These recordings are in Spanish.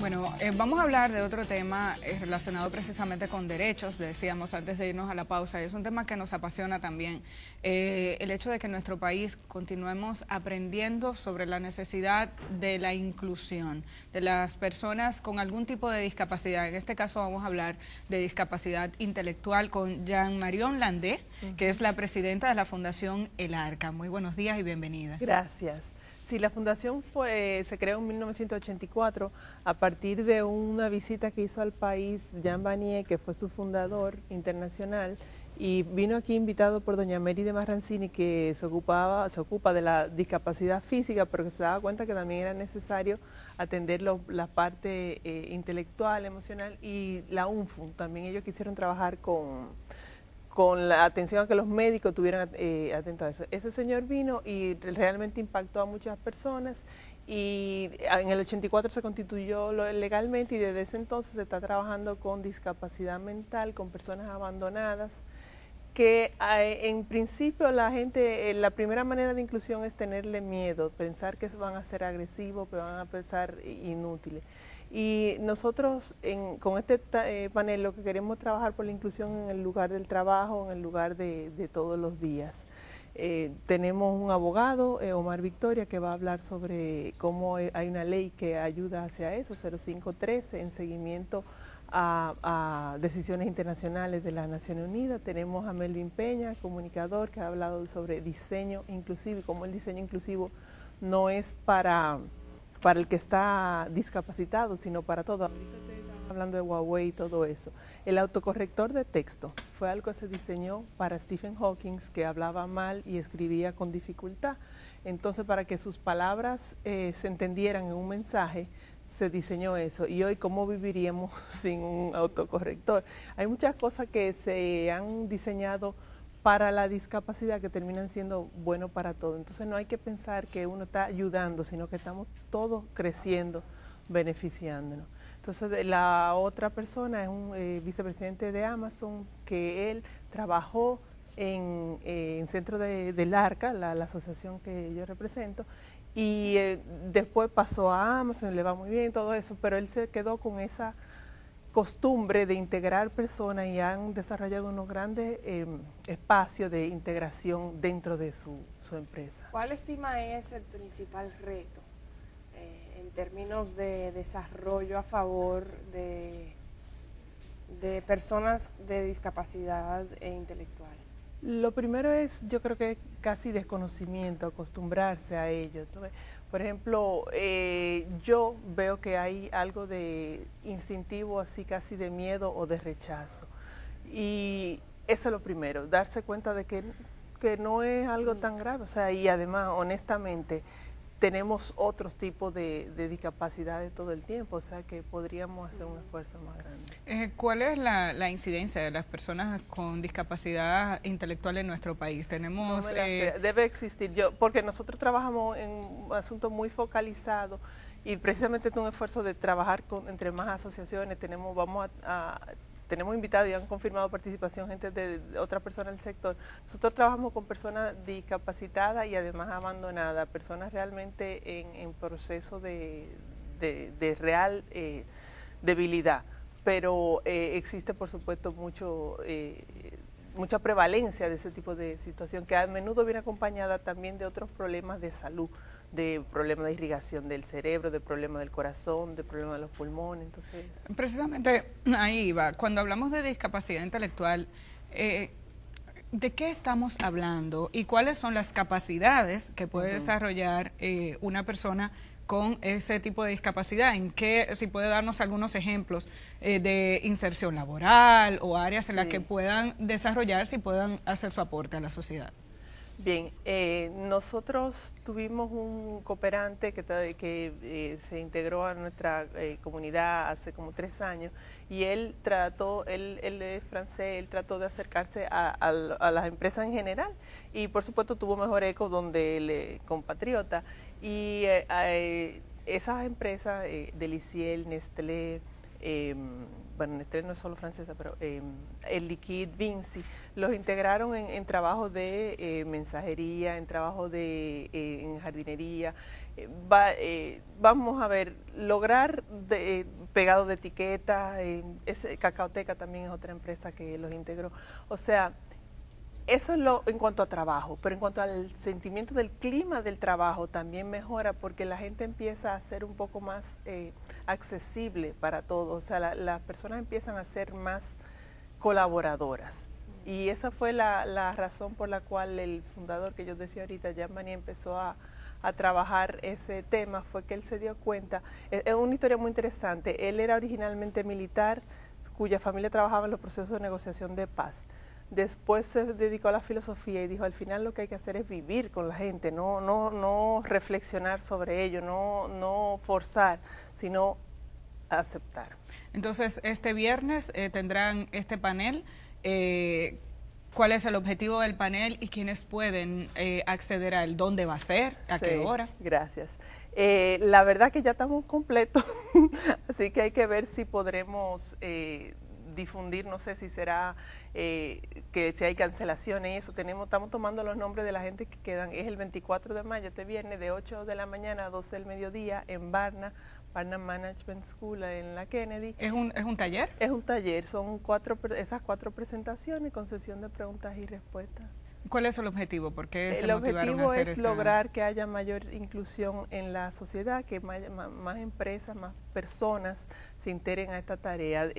Bueno, vamos a hablar de otro tema relacionado precisamente con derechos, decíamos antes de irnos a la pausa, es un tema que nos apasiona también, el hecho de que en nuestro país continuemos aprendiendo sobre la necesidad de la inclusión de las personas con algún tipo de discapacidad. En este caso vamos a hablar de discapacidad intelectual con Jean Marion Landé, que es la presidenta de la Fundación El Arca. Muy buenos días y bienvenida. Gracias. Sí, la fundación se creó en 1984 a partir de una visita que hizo al país Jean Vanier, que fue su fundador internacional, y vino aquí invitado por doña Mary de Marrancini, que se ocupa de la discapacidad física, pero que se daba cuenta que también era necesario atender la parte intelectual, emocional, y la UNFU. También ellos quisieron trabajar con la atención a que los médicos estuvieran atentos a eso. Ese señor vino y realmente impactó a muchas personas y en el 84 se constituyó legalmente y desde ese entonces se está trabajando con discapacidad mental, con personas abandonadas, que en principio la gente, la primera manera de inclusión es tenerle miedo, pensar que van a ser agresivos, que van a pensar inútiles. Y nosotros con este panel lo que queremos trabajar por la inclusión en el lugar del trabajo, en el lugar de todos los días. Tenemos un abogado, Omar Victoria, que va a hablar sobre cómo hay una ley que ayuda hacia eso, 0513, en seguimiento a decisiones internacionales de las Naciones Unidas. Tenemos a Melvin Peña, comunicador, que ha hablado sobre diseño inclusivo y cómo el diseño inclusivo no es para el que está discapacitado, sino para todo. Ahorita estamos hablando de Huawei y todo eso. El autocorrector de texto fue algo que se diseñó para Stephen Hawking, que hablaba mal y escribía con dificultad. Entonces, para que sus palabras se entendieran en un mensaje, se diseñó eso. Y hoy, ¿cómo viviríamos sin un autocorrector? Hay muchas cosas que se han diseñado para la discapacidad que terminan siendo buenos para todos. Entonces no hay que pensar que uno está ayudando, sino que estamos todos creciendo, beneficiándonos. Entonces la otra persona es un vicepresidente de Amazon, que él trabajó en Centro del Arca, la asociación que yo represento, y después pasó a Amazon, le va muy bien todo eso, pero él se quedó con esa costumbre de integrar personas y han desarrollado unos grandes espacios de integración dentro de su empresa. ¿Cuál estima es el principal reto en términos de desarrollo a favor de personas de discapacidad intelectual? Lo primero es, yo creo que casi desconocimiento, acostumbrarse a ello. Por ejemplo, yo veo que hay algo de instintivo, así casi de miedo o de rechazo. Y eso es lo primero, darse cuenta de que no es algo tan grave. O sea, y además, honestamente, tenemos otros tipos de discapacidades todo el tiempo, o sea que podríamos hacer un esfuerzo más grande. ¿Cuál es la incidencia de las personas con discapacidad intelectual en nuestro país? Tenemos... No debe existir, porque nosotros trabajamos en un asunto muy focalizado y precisamente es un esfuerzo de trabajar entre más asociaciones. Tenemos invitados y han confirmado participación gente de otras personas del sector. Nosotros trabajamos con personas discapacitadas y además abandonadas, personas realmente en proceso de real debilidad, pero existe por supuesto mucha prevalencia de ese tipo de situación que a menudo viene acompañada también de otros problemas de salud, de problemas de irrigación del cerebro, de problemas del corazón, de problemas de los pulmones. Entonces, precisamente ahí va, cuando hablamos de discapacidad intelectual, ¿de qué estamos hablando y cuáles son las capacidades que puede desarrollar una persona con ese tipo de discapacidad? Si puede darnos algunos ejemplos de inserción laboral o áreas en las que puedan desarrollarse y puedan hacer su aporte a la sociedad. Bien, nosotros tuvimos un cooperante que se integró a nuestra comunidad hace como 3 años y él es francés, él trató de acercarse a las empresas en general y por supuesto tuvo mejor eco donde él es compatriota y esas empresas, Deliciel, Nestlé, bueno, Nestlé no es solo francesa, pero el Liquid, Vinci, los integraron en trabajo de mensajería, en trabajo en jardinería, vamos a ver, lograr pegado de etiqueta, Cacaoteca también es otra empresa que los integró. O sea, eso es en cuanto a trabajo, pero en cuanto al sentimiento del clima del trabajo también mejora porque la gente empieza a ser un poco más accesible para todos, o sea, las personas empiezan a ser más colaboradoras. Y esa fue la razón por la cual el fundador que yo decía ahorita, Jean Vanier, empezó a trabajar ese tema, fue que él se dio cuenta, es una historia muy interesante, él era originalmente militar, cuya familia trabajaba en los procesos de negociación de paz. Después se dedicó a la filosofía y dijo, al final lo que hay que hacer es vivir con la gente, no reflexionar sobre ello, no forzar, sino aceptar. Entonces, este viernes tendrán este panel. ¿Cuál es el objetivo del panel y quiénes pueden acceder a él? ¿Dónde va a ser? ¿A qué hora? Gracias. La verdad que ya estamos completos, así que hay que ver si podremos difundir, no sé si será que si hay cancelaciones y eso. Estamos tomando los nombres de la gente que quedan. Es el 24 de mayo, este viernes, de 8 de la mañana a 12 del mediodía en Barna Management School en la Kennedy. ¿Es un taller? Es un taller, son esas 4 presentaciones con sesión de preguntas y respuestas. ¿Cuál es el objetivo? ¿Por qué se el motivaron a hacer objetivo es lograr que haya mayor inclusión en la sociedad, que más empresas, más personas se integren a esta tarea.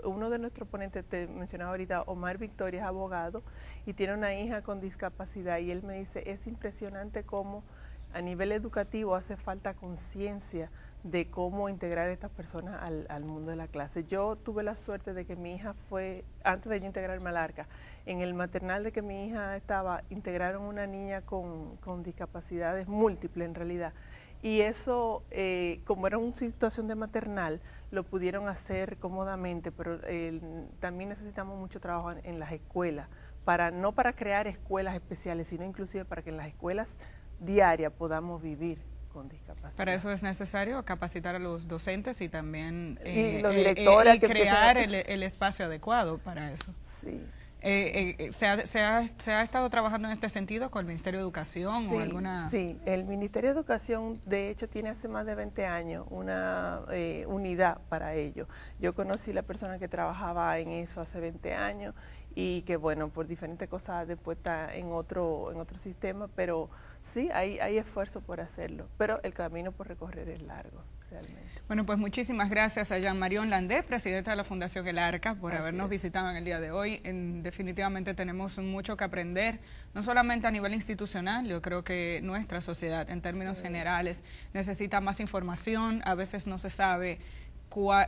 Uno de nuestros ponentes, te mencionaba ahorita, Omar Victoria, es abogado y tiene una hija con discapacidad y él me dice, es impresionante cómo a nivel educativo hace falta conciencia de cómo integrar a estas personas al mundo de la clase. Yo tuve la suerte de que mi hija fue, antes de yo integrarme al ARCA, en el maternal de que mi hija estaba, integraron una niña con discapacidades múltiples en realidad. Y eso, como era una situación de maternal, lo pudieron hacer cómodamente, pero también necesitamos mucho trabajo en las escuelas, no para crear escuelas especiales, sino inclusive para que en las escuelas diarias podamos vivir con discapacidad. Para eso es necesario capacitar a los docentes y también y los directores y crear el espacio adecuado para eso. Sí. ¿Se ha estado trabajando en este sentido con el Ministerio de Educación o alguna...? Sí, el Ministerio de Educación de hecho tiene hace más de 20 años una unidad para ello. Yo conocí la persona que trabajaba en eso hace 20 años y que bueno, por diferentes cosas después está en otro sistema, pero sí, hay esfuerzo por hacerlo, pero el camino por recorrer es largo, realmente. Bueno, pues muchísimas gracias a Jean Marion Landé, presidenta de la Fundación El Arca, por habernos visitado en el día de hoy. Definitivamente tenemos mucho que aprender, no solamente a nivel institucional, yo creo que nuestra sociedad en términos generales necesita más información, a veces no se sabe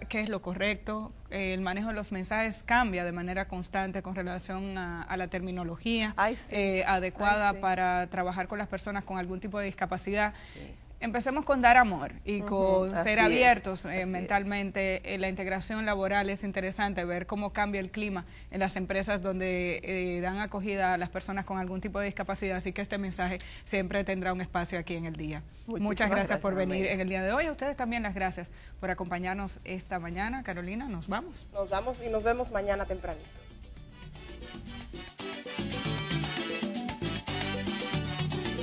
qué es lo correcto, el manejo de los mensajes cambia de manera constante con relación a la terminología adecuada para trabajar con las personas con algún tipo de discapacidad. Sí. Empecemos con dar amor y con ser abiertos mentalmente. La integración laboral es interesante, ver cómo cambia el clima en las empresas donde dan acogida a las personas con algún tipo de discapacidad, así que este mensaje siempre tendrá un espacio aquí en el día. Muchas gracias por venir en el día de hoy. A ustedes también las gracias por acompañarnos esta mañana. Carolina, nos vamos. Nos vamos y nos vemos mañana tempranito.